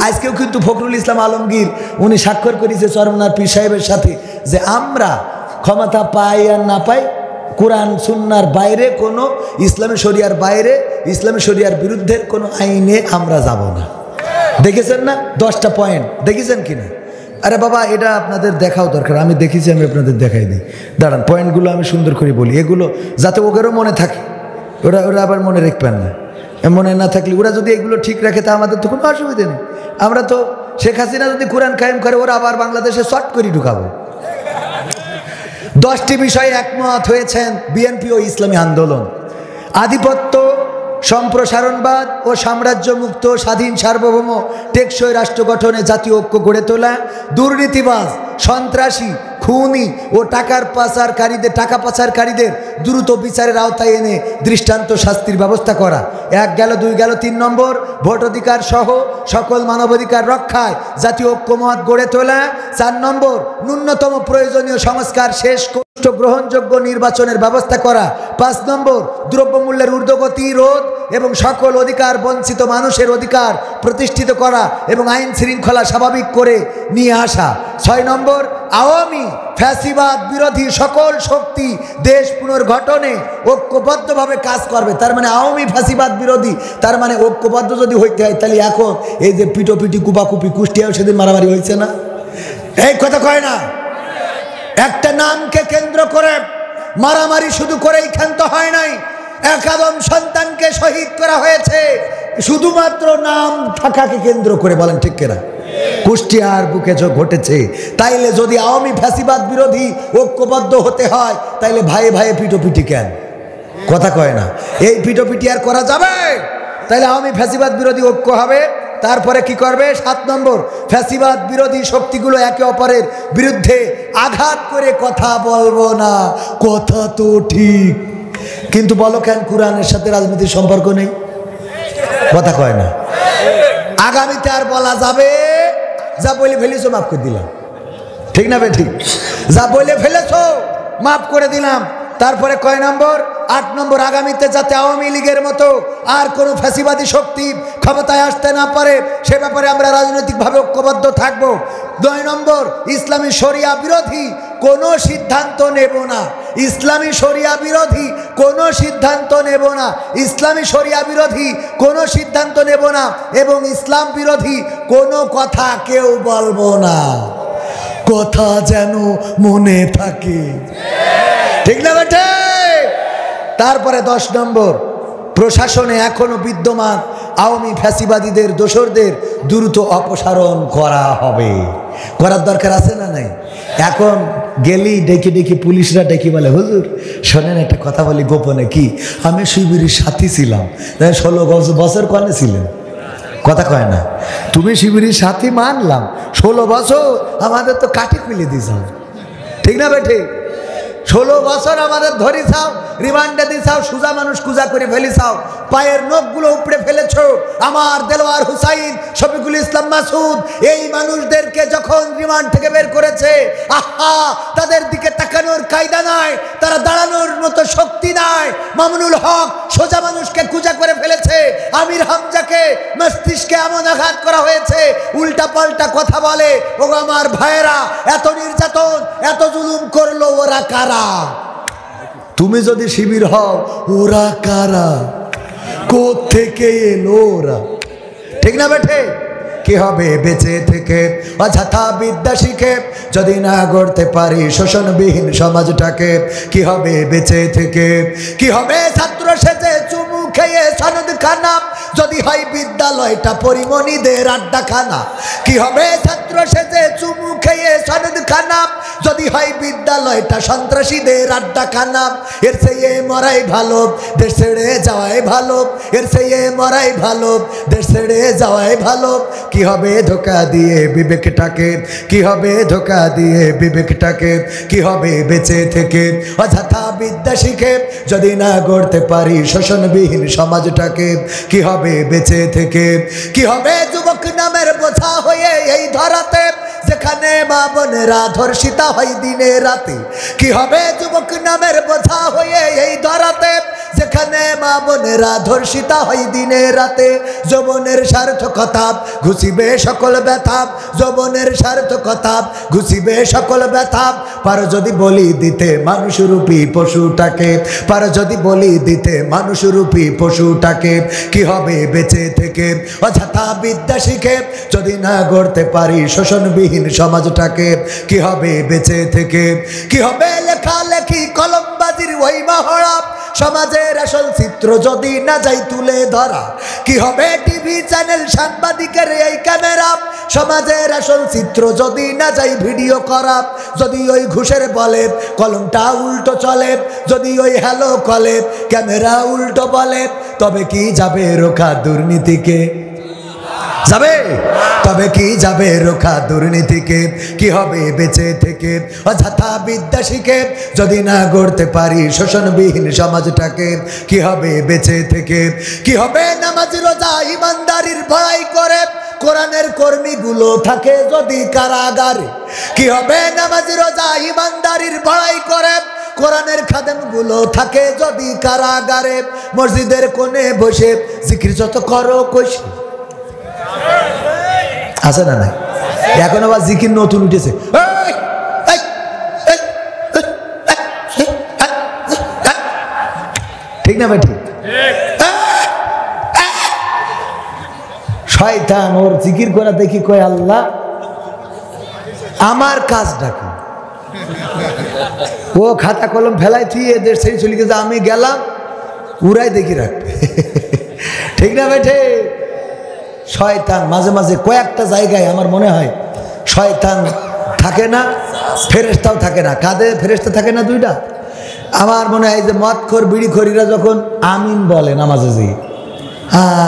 আজকেও কিন্তু ফখরুল ইসলাম আলমগীর উনি স্বাক্ষর করেছে চরমনার পীর সাহেবের সাথে যে আমরা ক্ষমতা পাই আর না পাই কোরআন সুন্নার বাইরে কোনো ইসলামী শরিয়ার বাইরে ইসলামী শরিয়ার বিরুদ্ধে কোনো আইনে আমরা যাব না। দেখেছেন না 10টা পয়েন্ট, দেখেছেন কিনা? আরে বাবা এটা আপনাদের দেখাও দরকার, আমি দেখেছি, আমি আপনাদের দেখাই দিই। দাঁড়ান, পয়েন্টগুলো আমি সুন্দর করে বলি, এগুলো যাতে ওদেরও মনে থাকে, ওরা আবার মনে রাখবেন না। মনে না থাকলে ওরা যদি এগুলো ঠিক রাখে তা আমাদের তো কোনো অসুবিধা নেই। আমরা তো শেখ হাসিনা যদি কোরআন কায়েম করে ওরা আবার বাংলাদেশে শর্ট করে ঢুকাবো। 10টি বিষয়ে একমত হয়েছেন বিএনপি ও ইসলামী আন্দোলন। আধিপত্য, সম্প্রসারণবাদ ও সাম্রাজ্যমুক্ত স্বাধীন সার্বভৌম টেকসই রাষ্ট্র গঠনে জাতীয় ঐক্য গড়ে তোলা, দুর্নীতিবাজ, সন্ত্রাসী, খুনি ও টাকা পাচারকারীদের দ্রুত বিচারের আওতায় এনে দৃষ্টান্ত শাস্তির ব্যবস্থা করা। 1 গেল, 2 গেল, 3 নম্বর ভোটাধিকার সহ সকল মানবাধিকার রক্ষায় জাতীয় ঐক্যমত গড়ে তোলা। 4 নম্বর ন্যূনতম প্রয়োজনীয় সংস্কার শেষ গ্রহণযোগ্য নির্বাচনের ব্যবস্থা করা। 5 নম্বর দ্রব্যমূল্যের ঊর্ধ্বগতি রোধ এবং সকল অধিকার বঞ্চিত মানুষের অধিকার প্রতিষ্ঠিত করা এবং আইন শৃঙ্খলা স্বাভাবিক করে নিয়ে আসা। 6 নম্বর আওয়ামী ফ্যাসিবাদ বিরোধী সকল শক্তি দেশ পুনর্গঠনে ঐক্যবদ্ধভাবে কাজ করবে। তার মানে আওয়ামী ফ্যাসিবাদ বিরোধী, তার মানে ঐক্যবদ্ধ যদি হইতে হয় তাহলে এখন এই যে পিটোপিটি কুপাকুপি কুষ্টিয়াও সেদিন মারামারি হয়েছে না, এই কথা কয় না? একটা নামকে কেন্দ্র করে মারামারি শুধু করেই ক্ষান্ত হয় নাই, একাদম সন্তানকে শহীদ করা হয়েছে শুধুমাত্র নাম থাকাকে কেন্দ্র করে। বলেন ঠিক কিনা? কুষ্টিয়ার বুকে ঘটেছে। তাইলে যদি আওয়ামী ফ্যাসিবাদ বিরোধী ঐক্যবদ্ধ হতে হয় তাইলে ভাইয়ে ভাইয়ে পিটোপিটি কেন? কথা কয় না? এই পিটোপিটি আর করা যাবে? তাইলে আওয়ামী ফ্যাসিবাদ বিরোধী ঐক্য হবে। তারপরে কি করবে? 7 নম্বর ফ্যাসিবাদ বিরোধী শক্তিগুলো একে অপরের বিরুদ্ধে আঘাত করে কথা বলবো না। কথা তো ঠিক, কিন্তু বলো কেন কোরআনের সাথে রাজনীতির সম্পর্ক নেই? কথা কয় না? আগামীতে আর বলা যাবে যা বলে ফেলেছো মাফ করে দিলাম, ঠিক না? ঠিক, যা বলে ফেলেছো মাফ করে দিলাম। তারপরে কয় নম্বর? 8 নম্বর আগামীতে যাতে আওয়ামী লীগের মতো আর কোনো ফ্যাসিবাদী শক্তি ক্ষমতায় আসতে না পারে সে ব্যাপারে আমরা রাজনৈতিকভাবে ঐক্যবদ্ধ থাকব। 2 নম্বর ইসলামী শরিয়া বিরোধী কোনো সিদ্ধান্ত নেব না। ইসলামী শরিয়া বিরোধী কোনো সিদ্ধান্ত নেব না। ইসলামী শরিয়া বিরোধী কোনো সিদ্ধান্ত নেব না এবং ইসলাম বিরোধী কোনো কথা কেউ বলবো না। কথা যেন মনে থাকে, ঠিক না বেটে? তারপরে 10 নম্বর প্রশাসনে এখনো বিদ্যমান আওয়ামী ফ্যাসিবাদীদের দোসরদের দ্রুত অপসারণ করা হবে। করার দরকার আছে না নাই? এখন গেলি ডেকে পুলিশরা ডেকে বলে, হুজুর শোনেন একটা কথা বলি গোপনে। কি? আমি শিবিরের সাথী ছিলাম। 16 বছর কনে ছিলেন? কথা কয় না? তুমি শিবিরের সাথী মানলাম, 16 বছর আমাদের তো কাটি খুলে দিয়েছ, ঠিক না বেঠে? 16 বছর আমাদের ধরিছাও, রিমান্ডে দিছাও, সুজা মানুষ কুজা করে ফেলিছাও, পায়ের নখগুলো উপড়ে ফেলেছ। আমার দেলোয়ার হুসাইন, শফিকুল ইসলাম মাসুদ, এই মানুষদেরকে যখন রিমান্ড থেকে বের করেছে, আহা, তাদের দিকে তাকানোর কায়দা নাই, তারা দাঁড়ানোর মতো শক্তি নাই। মামুনুল হক সোজা মানুষকে কুজা করে ফেলেছে। আমির হামজাকে মস্তিষ্কে এমন আঘাত করা হয়েছে, উল্টা পাল্টা কথা বলে। ও আমার ভাইয়েরা, এত নির্যাতন, এত জুলুম করলো ওরা কারা? তুমি যদি শিবির হও, ওরা কারা? কোত্থেকে এলো ওরা? ঠিক না বেঠে? কি হবে বেঁচে থেকে অযথা বিদ্যা শিখে যদি না গড়তে পারি শোষণবিহীন সমাজটাকে? কি হবে বেঁচে থেকে? কি হবে ছাত্র সেজে চুমু খেয়ে সনদ খানা যদি হয় বিদ্যালয়টা পরিমণিদের আড্ডাখানা? কি হবে ছাত্র সেজে চুমু খেয়ে সনদ খানা যদি হয় বিদ্যালয়টা সন্ত্রাসীদের আড্ডাখানা? এর চেয়ে মরাই ভালো, দেশ ছেড়ে যাওয়াই ভালো। এর চেয়ে মরাই ভালো, দেশ ছেড়ে যাওয়াই ভালো। কি হবে ধোকা দিয়ে বিবেকটাকে? কি হবে ধোকা দিয়ে বিবেকটাকে? কি হবে বেঁচে থেকে অযথা বিদ্যা শিখে যদি না গড়তে পারি শোষণবিহীন সমাজটাকে? কি হবে বেঁচে থেকে? কি হবে যুবক নামের বোঝা হয়ে এই ধরাতে যেখানে যেখানে মা বোনেরা ধর্ষিতা হয় দিনে রাতে, কি হবে যুবক নামের বোঝা হয়ে এই ধরাতে। যেখানে মা বোনেরা ধর্ষিতা হয় দিনে রাতে, যৌবনের সার্থকতা ঘুষিবে সকল ব্যথা, যৌবনের সার্থকতা ঘুষিবে সকল ব্যথা। পারো যদি বলি দিতে মানুষরূপী পশুটাকে, পারো যদি বলি দিতে মানুষরূপী পশুটাকে, কি হবে বেঁচে থেকে অযথা বিদ্যা শিখে যদি না গড়তে পারি শোষণবিহীন সমাজটাকে। কি হবে বেঁচে থেকে, কি হবে লেখালেখি কলমবাজির ওই মহড়া, সমাজের আসল চিত্র যদি না যাই তুলে ধরা। কি হবে টিভি চ্যানেল সাংবাদিকের এই ক্যামেরা, সমাজের আসল চিত্র যদি না যাই ভিডিও করা। যদি ওই ঘুষের বলে কলমটা উল্টো চলে, যদি ওই হ্যালো কলে ক্যামেরা উল্টো বলে, তবে কি যাবে রোখা দুর্নীতিকে? যাবে? তবে কি যাবে রোখা দুর্নীতিকে? কি হবে বেঁচে থেকে অযথা বিদ্যা শিখে যদি না গড়তে পারি শোষণবিহীন সমাজটাকে? কি হবে বেঁচে থেকে, কি হবে নামাজ রোজা ইমানদারির বড়াই করে কোরআনের কর্মীগুলো থাকে যদি কারাগারে? কি হবে নামাজ রোজা ইমানদারির বড়াই করে কোরআনের খাদেমগুলো থাকে যদি কারাগারে? মসজিদের কোণে বসে জিকির যত করো কইছে আছে না নাই? এখন আবার জিকির নতুন উঠেছে, ঠিক না ভাই? ঠিক। শয়তান ওর জিকির করা দেখি কয় আল্লাহ আমার কাজটা কি? ও খাতা কলম ফেলাই তুই এদের সেই চলে গেছে, আমি গেলাম উড়াই দেখি রাখবে। ঠিক না ভাই? ঠিক। শয়তান মাঝে মাঝে কয়েকটা জায়গায় আমার মনে হয় শয়তান থাকে না, ফেরেশতাও থাকে না। কাঁধে ফেরেশতা থাকে না দুইটা? আমার মনে হয় যে মদখোর বিড়িখোরিরা যখন আমিন বলে নামাজে যে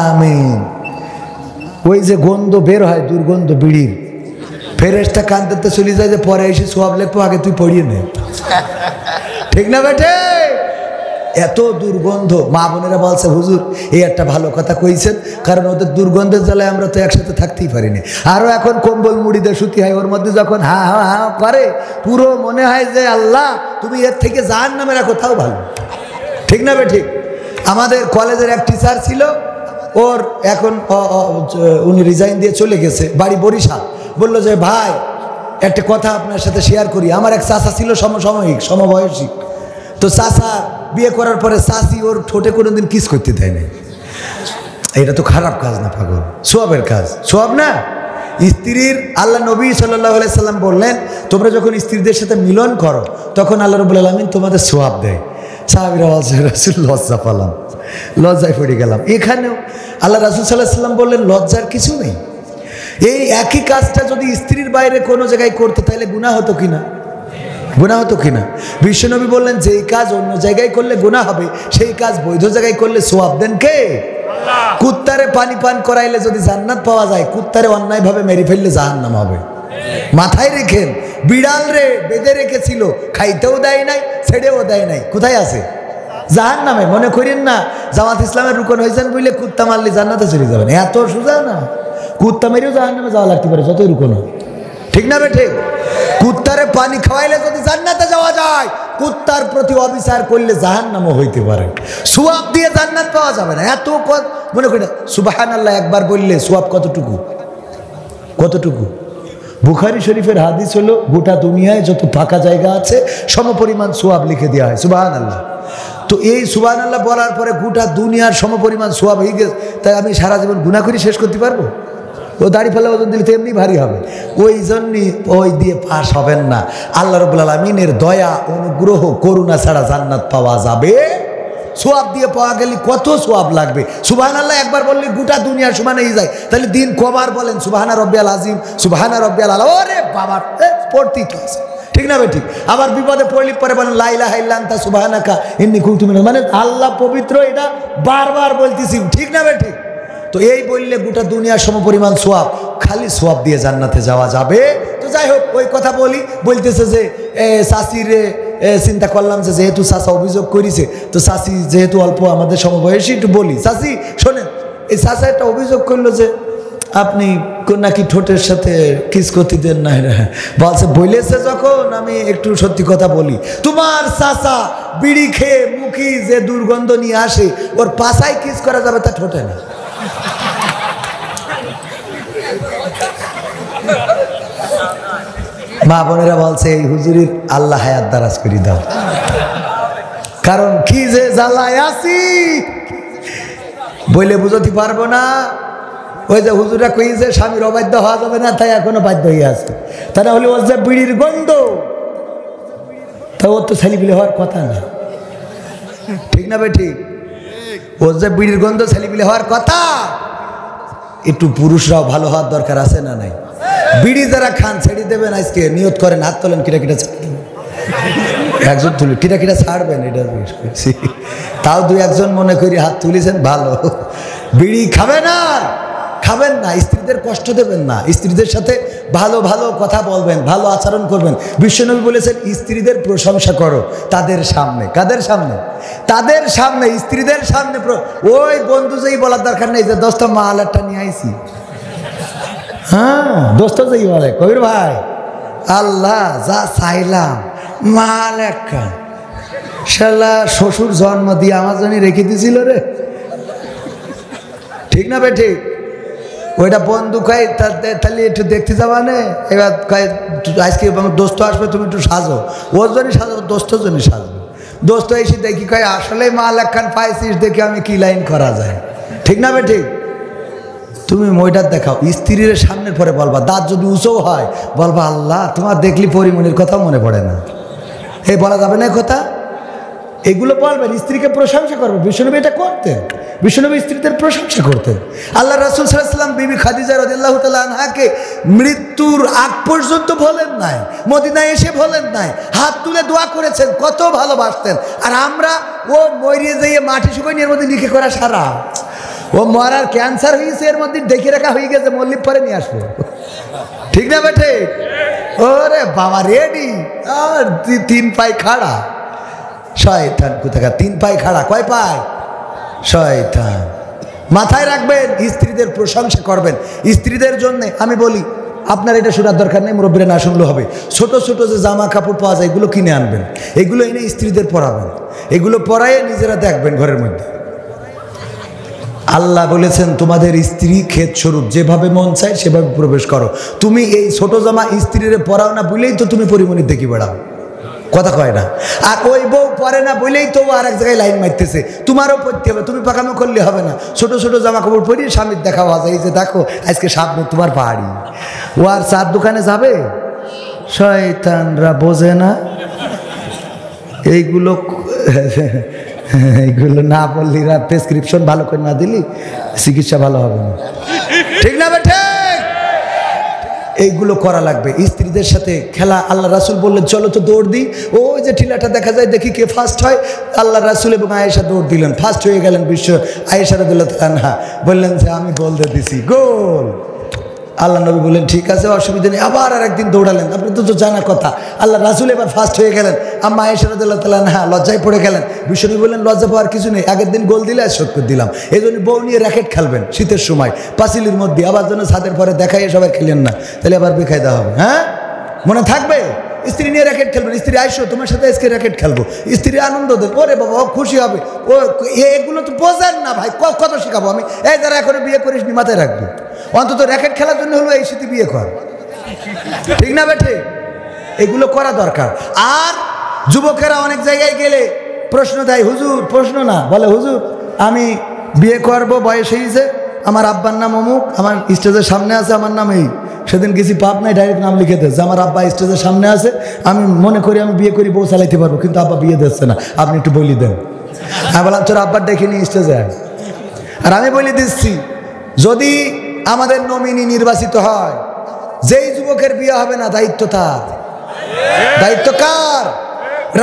আমিন, ওই যে গন্ধ বের হয় দুর্গন্ধ বিড়ির, ফেরেশতা কাঁদতে চলে যায় যে পরে এসে সওয়াব লিখবো, আগে তুই পড়িয়ে নে। ঠিক না বেটে? এত দুর্গন্ধ। মা বোনেরা বলছে হুজুর এই একটা ভালো কথা কইছেন, কারণ ওদের দুর্গন্ধের জ্বালায় আমরা তো একসাথে থাকতেই পারিনি। আরও এখন কম্বল মুড়িতে শুতি হয়, ওর মধ্যে যখন হা হা হা করে পুরো মনে হয় যে আল্লাহ তুমি এর থেকে জাহান্নামে রাখো, তাও ভালো। ঠিক না বে? ঠিক। আমাদের কলেজের এক টিচার ছিল, ওর এখন উনি রিজাইন দিয়ে চলে গেছে, বাড়ি বরিশাল। বললো যে ভাই একটা কথা আপনার সাথে শেয়ার করি। আমার এক চাচা ছিল সমসাময়িক সমবয়সী, তো চাচা বিয়ে করার পরে চাচি ওর ঠোঁটে কোনোদিন কিস করতে দেয় না। এটা তো খারাপ কাজ না পাগল, সোয়াবের কাজ। সোয়াব না? স্ত্রীর আল্লাহ নবী সাল্লাল্লাহু আলাইহি সাল্লাম বললেন তোমরা যখন স্ত্রীদের সাথে মিলন করো তখন আল্লাহ রাব্বুল আলামিন তোমাদের সোয়াব দেয়। সাহাবীরা বলছে রাসূল লজ্জা পেলাম, লজ্জায় পড়ে গেলাম। এখানেও আল্লাহ রাসূল সাল্লাল্লাহু আলাইহি সাল্লাম বললেন লজ্জার কিছু নেই। এই একই কাজটা যদি স্ত্রীর বাইরে কোনো জায়গায় করতে তাহলে গুনাহ হতো কিনা? গুনাহ হতো কিনা? বিশ্বনবী বললেন যেই কাজ অন্য জায়গায় করলে গুনাহ হবে সেই কাজ বৈধ জায়গায় করলে সোয়াব দেন কে? আল্লাহ। কুত্তারে পানি পান করাইলে যদি জান্নাত পাওয়া যায়, কুত্তারে অন্যায়ভাবে মেরে ফেললে জাহান্নাম হবে। মাথায় রেখেন, বিড়াল রে বেঁধে রেখেছিল, খাইতেও দেয় নাই, ছেড়েও দেয় নাই, কোথায় আছে? জাহান্নামে। মনে করেন না জামাত ইসলামের রুকন হয়েছেন বলে কুত্তা মারলে জান্নাতে চলে যাবেন, এত সোজা না। কুত্তা মেরেও জাহান্নামে যাওয়া লাগতে পারে যতই রুকন হয়। ঠিক না বে? ঠিক। কুত্তারে পানি খাওয়াইলে যদি জান্নাতে যাওয়া যায়, কুত্তার প্রতি অবিচার করলে জাহান্নামও হইতে পারে। সোয়াব দিয়ে জান্নাত পাওয়া যাবে না। এত মনে করি না সুবহানাল্লাহ একবার বললে সোয়াব কতটুকু? কতটুকু? বুখারী শরীফের হাদিস হলো গোটা দুনিয়ায় যত ফাঁকা জায়গা আছে সমপরিমাণ সোয়াব লিখে দেওয়া হয়। সুবহানাল্লাহ। তো এই সুবহানাল্লাহ বলার পরে গোটা দুনিয়ার সমপরিমাণ সোয়াব হয়ে গেছে, তাই আমি সারা জীবন গুনাহ করে শেষ করতে পারবো? ও দাড়ি ফেলা ওজন দিলে তো এমনি ভারী হবে। ওই জন্যই ওই দিয়ে পাশ হবেন না। আল্লাহ রাব্বুল আলামিনের দয়া অনুগ্রহ করুণা ছাড়া জান্নাত পাওয়া যাবে? সোয়াব দিয়ে পাওয়া গেলে কত সোয়াব লাগবে। সুবহানাল্লাহ একবার বললে গোটা দুনিয়ার সমান হয়ে যায়, তাহলে দিন কবার বলেন সুবহানা রব্বিয়াল আযীম, সুবহানা রব্বিয়াল আলা। ওরে বাবা পড়তেই তো আছে। ঠিক না ভাই? ঠিক। আবার বিপদে পড়লে পরে বলেন লা ইলাহা ইল্লা আনতা সুবহানাকা ইন্নী কুনতু মিনাল, মানে আল্লাহ পবিত্র, এটা বারবার বলতেছি। ঠিক না ভাই? ঠিক। তো এই বললে গোটা দুনিয়ার সমপরিমাণ সোয়াব, খালি সোয়াব দিয়ে জান্নাতে যাওয়া যাবে? তো যাই হোক ওই কথা বলতেছে যে চাষির চিন্তা করলাম যে যেহেতু চাষা অভিযোগ করেছে, তো চাষি যেহেতু অল্প আমাদের সমবয়সী, একটু বলি। চাষি শোনেন, এই চাষা একটা অভিযোগ করলো যে আপনি নাকি ঠোঁটের সাথে কিস করতে দেন না। বলছে বলেছে যখন আমি একটু সত্যি কথা বলি, তোমার চাচা বিড়ি খেয়ে মুখি যে দুর্গন্ধ নিয়ে আসে ওর পাশায় কিস করা যাবে, তা ঠোঁটে না। মা বোনেরা বলছে এই হুজুরির আল্লাহ হায়াত দারাজ করে দাও, কারণ কি যে জ্বালায় আছি বলে বুঝতে পারবো না। ওই যে হুজুরা কই যে স্বামীর অবাধ্য হওয়া যাবে না, তাই এখনো বাধ্য হয়ে আছে। তা না হলে ওর যে বিড়ির গন্ধ, তা ওর তো ছেলেপিলে হওয়ার কথা না, ঠিক না ভাই? ঠিক। ওর যে বিড়ির গন্ধ ছেলেপিলে হওয়ার কথা। একটু পুরুষরাও ভালো হওয়ার দরকার আছে না নাই? বিড়ি যারা খান ছেড়ে দেবেন, আজকে নিয়ত করেন, হাত তোলেন, কিটা কিটা ছেড়ে দেবেন। একজন তুলি কিটা কিটা ছাড়বেন, এটা জিজ্ঞেস করছি। তাও দুই একজন মনে করি হাত তুলেছেন, ভালো। বিড়ি খাবেন না, খাবেন না, স্ত্রীদের কষ্ট দেবেন না, স্ত্রীদের সাথে ভালো ভালো কথা বলবেন, ভালো আচরণ করবেন। বিশ্বনবী বলেছেন স্ত্রীদের প্রশংসা করো তাদের সামনে। কাদের সামনে? তাদের সামনে, স্ত্রীদের সামনে। ওই বন্ধু যেই বলার দরকার নেই যে দোস্ত মাল একটা নিয়ে আইছি, হ্যাঁ দোস্ত যেই বলে কবির ভাই আল্লাহ যা চাইলাম মাল একটা, শালা শ্বশুর জন্ম দিয়ে আমার জন্য রেখে দিয়েছিল রে, ঠিক না বে? ঠিক। ওইটা বন্ধু কয় তাহলে একটু দেখতে যাবা না, এবার কয় আজকে দোস্ত আসবে, তুমি একটু সাজো, ওর জন্য সাজো, দোস্তর জন্য সাজবে। দোস্ত এসে দেখি কয় আসলে মাল একখান পাইছিস, দেখে আমি কি লাইন করা যায়, ঠিক না বে? ঠিক। তুমি মইটার দেখাও, স্ত্রীর সামনের পরে বলবা, দাঁত যদি উঁচু হয় বলবা আল্লাহ তোমার দেখলি পরিমণির কথা মনে পড়ে না, এই বলা যাবে না কথা। এগুলো বলবেন, স্ত্রীকে প্রশংসা করবেন। বিশ্বনবী এটা করতেন, বিশ্বনবী স্ত্রীদের প্রশংসা করতেন। আল্লাহ রাসূল সাল্লাল্লাহু আলাইহি ওয়াসাল্লাম বিবি খাদিজা রাদিয়াল্লাহু তাআলা আনহাকে মৃত্যুর আগ পর্যন্ত বলেন নাই, মদিনায় এসে বলেন নাই, হাত তুলে দোয়া করেছেন, কত ভালোবাসতেন। আর আমরা ও মরিয়ে যাইয়ে মাটি শুকাইয়ে এর মধ্যে লিখে করা সারা, ও মরার ক্যান্সার হয়েছে এর মধ্যে দেখে রাখা হয়ে গেছে, মল্লিক পরে নিয়ে আসবো, ঠিক না বেঠে? ওরে বাবা রেডি, আর 3 পায়ে খাড়া শয়তান কোথাকার, 3 পায়ে খাড়া, কয় পায়? শয়তান। মাথায় রাখবেন, স্ত্রীদের প্রশংসা করবেন। স্ত্রীদের জন্য আমি বলি, আপনার এটা শোনার দরকার নেই, মুরব্বীরা না শুনলে হবে। ছোট ছোট যে জামা কাপড় পাওয়া যায় এগুলো কিনে আনবেন, এগুলো এনে স্ত্রীদের পরাবেন, এগুলো পরাইয়ে নিজেরা দেখবেন ঘরের মধ্যে। আল্লাহ বলেছেন তোমাদের স্ত্রী ক্ষেত স্বরূপ, যেভাবে মন চায় সেভাবে প্রবেশ করো। তুমি এই ছোট জামা স্ত্রীরে পরাও না বলেই তো তুমি পরিমণির দেখি বেড়াও, কথা কয় না। আর ওই বউ পরে না বলেই তো আর এক জায়গায় লাইন মারতেছে, তোমারও পড়তে হবে, তুমি পাকামো করলে হবে না। ছোট ছোট জামা কাপড় পরিয়ে স্বামীর দেখা হওয়া যায়, এই যে দেখো আজকে সামনে তোমার পাহাড়ি, ও আর চার দোকানে যাবে। শয়তানরা বোঝে না এইগুলো, এইগুলো না বললি, প্রেসক্রিপশন ভালো করে না দিলি চিকিৎসা ভালো হবে না, ঠিক না বেঠে? এইগুলো করা লাগবে। স্ত্রীদের সাথে খেলা, আল্লাহ রাসূল বললেন চলো তো দৌড় দিই, ওই যে ঠিলাটা দেখা যায়, দেখি কে ফার্স্ট হয়। আল্লাহ রাসূল এবং আয়েশা দৌড় দিলেন, ফার্স্ট হয়ে গেলেন বিশ্ব। আয়েশা রাদিয়াল্লাহু আনহা বললেন যে আমি গোল দিয়ে দিছি, গোল। আল্লাহ নবী বললেন ঠিক আছে, অসুবিধা নেই। আবার আর একদিন দৌড়ালেন, আপনি তো জানা কথা। আল্লাহ রাসূল এবার ফার্স্ট হয়ে গেলেন, আম্মা আয়েশা রাদিয়াল্লাহু আনহা লজ্জায় পড়ে গেলেন। বিশ্বনবী বললেন লজ্জা পাওয়ার কিছু নেই, আগের দিন গোল দিলে আর শোধ করে দিলাম। এই জন্য বউ নিয়ে র্যাকেট খেলবেন শীতের সময় পাঁচিলির মধ্যে, আবার যেন ছাদের পরে দেখাইয়ে সবাই খেলেন না, তাহলে আবার বেকায়দা হবে। হ্যাঁ, মনে থাকবে? স্ত্রী নিয়ে র্যাকেট খেলবেন, স্ত্রী আইসো তোমার সাথে আজকে র্যাকেট খেলবো, স্ত্রী আনন্দ দেন, ওরে বাবা ও খুশি হবে। ও এগুলো তো বোঝেন না ভাই, কত শেখাবো আমি? এই যারা এখনো বিয়ে করিস নি মাথায় রাখবি, অন্তত র্যাকেট খেলার জন্য হলো এই শীতে বিয়ে কর, ঠিক না বেঠে? এগুলো করা দরকার। আর যুবকেরা অনেক জায়গায় গেলে প্রশ্ন দেয়, হুজুর, প্রশ্ন না বলে, হুজুর আমি বিয়ে করবো, বয়স হয়েছে, আমার আব্বার নাম অমুক, আমার স্টেজের সামনে আছে আমার নাম এই। সেদিন কিছু পাপ নাই, ডাইরেক্ট নাম লিখে দিয়েছে, আমার আব্বা স্টেজের সামনে আছে, আমি মনে করি আমি বিয়ে করি বউ চালাইতে পারবো, কিন্তু আব্বা বিয়ে দিচ্ছে না, আপনি একটু বলি দেন। আমি বললাম তোর আব্বার ডেকে নিয়ে স্টেজে আয়। আর আমি বলে দিচ্ছি, যদি আমাদের নমিনি নির্বাচিত হয়, যেই যুবকের বিয়ে হবে না দায়িত্ব তার। দায়িত্ব কার?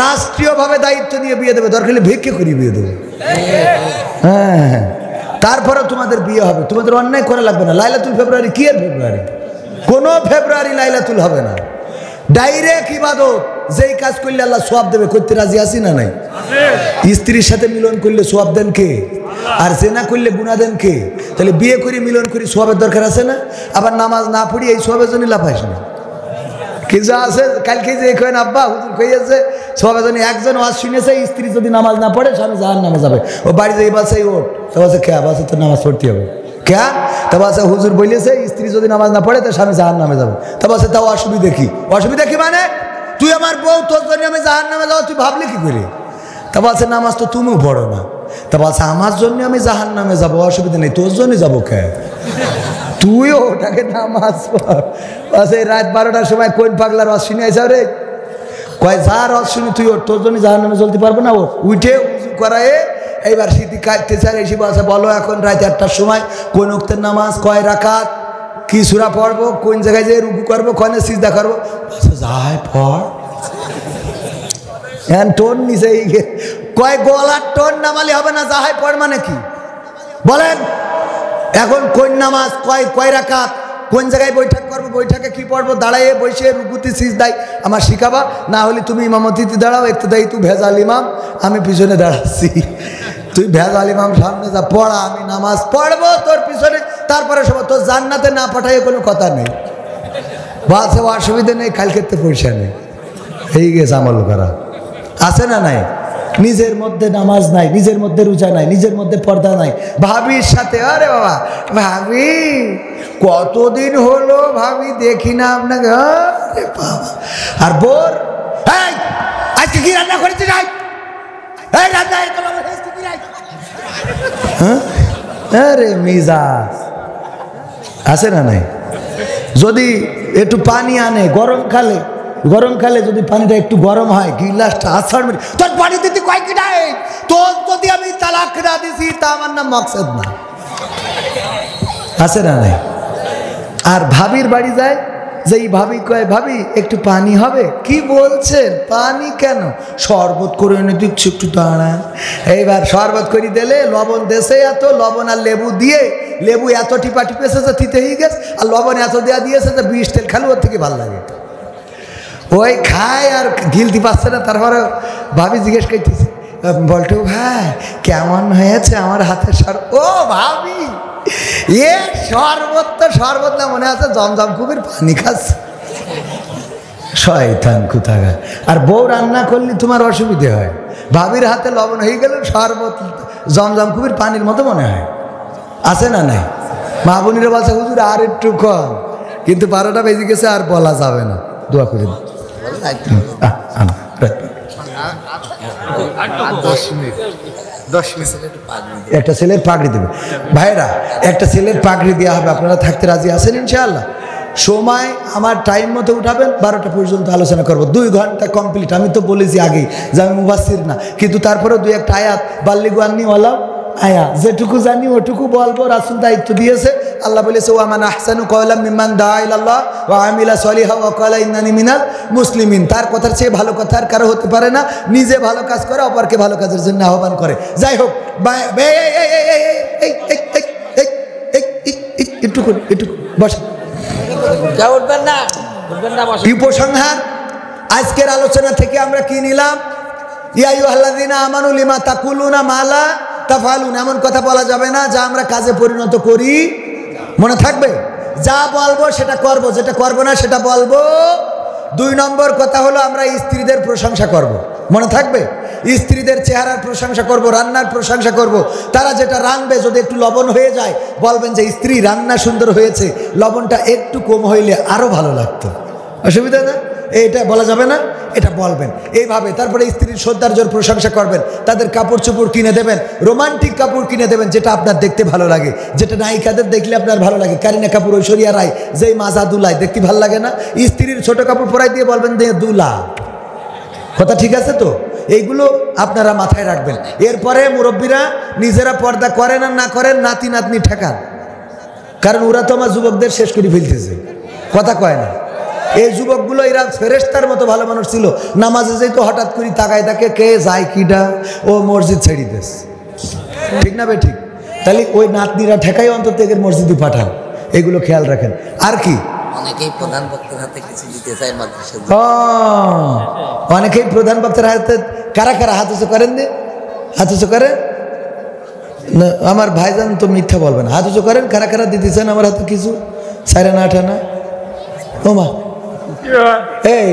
রাষ্ট্রীয়ভাবে দায়িত্ব নিয়ে বিয়ে দেবে, দরকার হলে ভিক্ষে করে বিয়ে দেবে। হ্যাঁ, তারপরে তোমাদের বিয়ে হবে, তোমাদের অন্যায় করা লাগবে না। লাইলাতুল ফেব্রুয়ারি কি এর ফেব্রুয়ারি? কোনো ফেব্রুয়ারি লাইলাতুল হবে না, ডাইরেক্ট ইবাদত। যেই কাজ করলে আল্লাহ সওয়াব দেবে, করতে রাজি আছি না নাই? স্ত্রীর সাথে মিলন করলে সওয়াব দেন কে? আর জেনা করলে গুনাহ দেন কে? তাহলে বিয়ে করে মিলন করি সওয়াবের দরকার আছে না? আবার নামাজ না পড়ি এই সওয়াবের জন্য লাফাইস না কি যা আছে। কালকে যে কইন আব্বা হুজুর কইয়াছে সওয়াবের জন্য একজন ওয়াজ শুনেছে স্ত্রী যদি নামাজ না পড়ে স্বামী জাহান্নামে যাবে। ও বাড়ি যাই বাসে ওঠ তো বলছে কে বাসে তো নামাজ পড়তে হবে কে? তা বলছে হুজুর বলেছে স্ত্রী যদি নামাজ না পড়ে তো স্বামী জাহান্নামে যাবে। তা বলছে তাও অসুবিধা কি? অসুবিধা কি মানে তুই আমার বউ তোর জন্য আমি জাহান্নামে যাবো তুই ভাবলি কি করে? তা বলছে নামাজ তো তুমিও পড়ো না। তা বলছে আমার জন্য আমি জাহান্নামে যাবো অসুবিধা নেই তোর জন্য যাবো কে? তুইও ওটাকে নামাজ পড়। বলছে রাত 12টার সময় কোন পাগলার রস শুনে আইসা রে? কয় যা রস শুনি তুই ওর তোর জন্য জাহান্নামে চলতে পারবে না। ও উঠে উজু করায় এইবার শীতি কাটতে চায় এসে বলছে বলো এখন রাত 1টার সময় কোন ওয়াক্তের নামাজ কয় রাকাত কি সূরা পড়বো কোন জায়গায় যেয়ে রুকু করবো কনে সিজদা করবো? বলছে যাই পড় এখন টোন নিচে কয় গলার টোন নামালে হবে না যাহাই পড় মানে কি বলেন? এখন কোন নামাজ কয় রাকাত কোন জায়গায় বৈঠক করবো বৈঠকে কি পড়বো দাঁড়াইয়ে বসে রুকুতি সিজদায় আমার শিখাবা না হলে তুমি ইমামতিতে দাঁড়াও একটু দেয় তুই ভেজাল ইমাম আমি পিছনে দাঁড়াচ্ছি তুই ভেজাল ইমাম সামনে যা পড়া আমি নামাজ পড়বো তোর পিছনে তারপরে সব তোর জান্নাতে না পাঠাইয়ে কোনো কথা নেই। বলছে অসুবিধা নেই কালকে তো পয়সা নেই এই গেছে আমল করা আছে না নাই? নিজের মধ্যে নামাজ নাই নিজের মধ্যে রোজা নাই নিজের মধ্যে পর্দা নাই ভাবির সাথে আরে বাবা ভাবি কতদিন হলো ভাবি দেখি না আপনাকে আরে বাবা আর বোর আজকে কি রান্না করেছি নাই আরে মিজাজ আছে না নাই? যদি একটু পানি আনে গরমকালে যদি পানিটা একটু গরম হয় গিলাসটা আছাড় মেরে তোর পানি দিতে কয়েকটি নাই তোর যদি আমি তালাক না দিছি তা আমার নাম মকসদ না আছে না নাই? আর ভাবির বাড়ি যায় যেই ভাবি কয় ভাবি একটু পানি হবে কি বলছেন পানি কেন শরবত করে এনে দিচ্ছি একটু দাঁড়ান। এইবার শরবত করে দিলে লবণ দেশে এত লবণ আর লেবু দিয়ে লেবু এত টিপা টিপেছে যে তিতে হয়ে গেছে আর লবণ এত দেওয়া দিয়েছে যে বিষ তেল খালি ওর থেকে ভালো লাগে ওই খায় আর গিলতে পারছে না। তারপরে ভাবি জিজ্ঞেস করতেছে বলতো ভাই কেমন হয়েছে আমার হাতের শরবত? ও ভাবি এ শরবত তো শরবত না মনে আছে জমজম কুবির পানি খাচ্ছে শয়তান কোথাকার। আর বউ রান্না করলে তোমার অসুবিধে হয় ভাবির হাতে লবণ হয়ে গেলে শরবত জমজম কুবির পানির মতো মনে হয় আছে না নাই? মা বোনেরা বলছে হুজুর আর একটু কম কিন্তু 12টা বেজে গেছে আর বলা যাবে না দোয়া করে দিন একটা ছেলের পাগড়ি দেবে ভাইরা একটা ছেলের পাগড়ি দেওয়া হবে আপনারা থাকতে রাজি আছেন ইনশাআল্লাহ? সময় আমার টাইম মতো উঠাবেন 12টা পর্যন্ত আলোচনা করবো 2 ঘন্টা কমপ্লিট। আমি তো বলেছি আগেই যে আমি মুফাসসির না কিন্তু তারপরেও 2-1টা আয়াত বাল্লিগু আন্নি ওয়ালাউ আয়া যেটুকু জানি ওটুকু বলবো রাসূল দায়িত্ব দিয়েছে। আল্লাহ বলেছে ওয়া মান আহসানু কওলাম মিম্মান দাআ ইলাল্লাহ ওয়া আমিলা সলিহা ওয়া ক্বালা ইন্নানি মিনাল মুসলিমিন। তার কথার চেয়ে ভালো কথা আর কারো হতে পারে না। নিজে ভালো কাজ করে অপরকে ভালো কাজের জন্য আহ্বান করে। যাই হোক একটু বসে উপসংহার আজকের আলোচনা থেকে আমরা কি নিলাম? ইয়া আইয়ুহাল্লাযীনা আমানু লিমা তাকুলুনা মা লা তাফআলুন। এমন কথা বলা যাবে না যা আমরা কাজে পরিণত করি। মনে থাকবে যা বলবো সেটা করব যেটা করব না সেটা বলবো। 2 নম্বর কথা হলো আমরা স্ত্রীদের প্রশংসা করব। মনে থাকবে স্ত্রীদের চেহারার প্রশংসা করব রান্নার প্রশংসা করব। তারা যেটা রান্নবে যদি একটু লবণ হয়ে যায় বলবেন যে স্ত্রী রান্না সুন্দর হয়েছে লবণটা একটু কম হইলে আরো ভালো লাগতো। অসুবিধা না? এটা বলা যাবে না এটা বলবেন এইভাবে। তারপরে স্ত্রীর সৌন্দর্যের প্রশংসা করবেন তাদের কাপড় চোপড় কিনে দেবেন রোমান্টিক কাপড় কিনে দেবেন যেটা আপনার দেখতে ভালো লাগে যেটা নায়িকাদের দেখলে আপনার ভালো লাগে। কারিনা কাপুর ঐশ্বরিয়া রায় যেই মাজা দুলায় দেখতে ভালো লাগে না স্ত্রীর ছোট কাপড় পরাই দিয়ে বলবেন যে দুলা। কথা ঠিক আছে তো? এইগুলো আপনারা মাথায় রাখবেন। এরপরে মুরব্বীরা নিজেরা পর্দা করেন আর না করেন নাতি নাতনি ঠেকান কারণ ওরা তো আমার যুবকদের শেষ করে ফেলতেছে কথা কয় না। এই যুবকগুলো এরা ফেরেশতার মতো ভালো মানুষ ছিল নামাজে যেত হঠাৎ করে তাকায় তাকে কে যায় কিডা ও মসজিদ ছেড়ে দেশ ঠিক না বে ঠিক? তাহলে ওই নাতনিরা ঠেকাই অন্তত এদের মসজিদে পাঠান এগুলো খেয়াল রাখেন। আর কি অনেকেই প্রধান বক্তার হাতে কিছু দিতে চায় মাদ্রাসা অনেকেই প্রধান বক্তার হাতে কারা কারা হাত উঁচু করেন হাত উঁচু করে না আমার ভাইজান তো মিথ্যা বলবেন, হাত উঁচু করেন, কারা কারা দিতেছেন আমার হাতে কিছু, সাইরা না আঠানা। ও মা, এই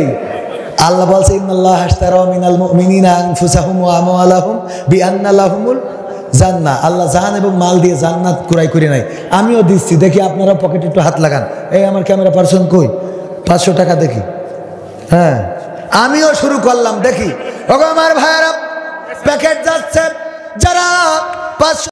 আল্লাহ বলছে ইন্নাল্লাহ আশতারা মিনাল মুমিনিনা আনফুসাহুম ওয়া আমওয়ালাহুম বিআন্না লাহুমুল জান্নাহ। আল্লাহ জান এবং মাল দিয়ে জান্নাত ক্রয় করে নাই। আমিও দিচ্ছি, দেখি আপনারা পকেটে একটু হাত লাগান। এই আমার ক্যামেরা পার্সন কই, 500 টাকা দেখি। হ্যাঁ আমিও শুরু করলাম, দেখি। ওগো আমার ভাইয়েরা, প্যাকেট যাচ্ছে, যারা 500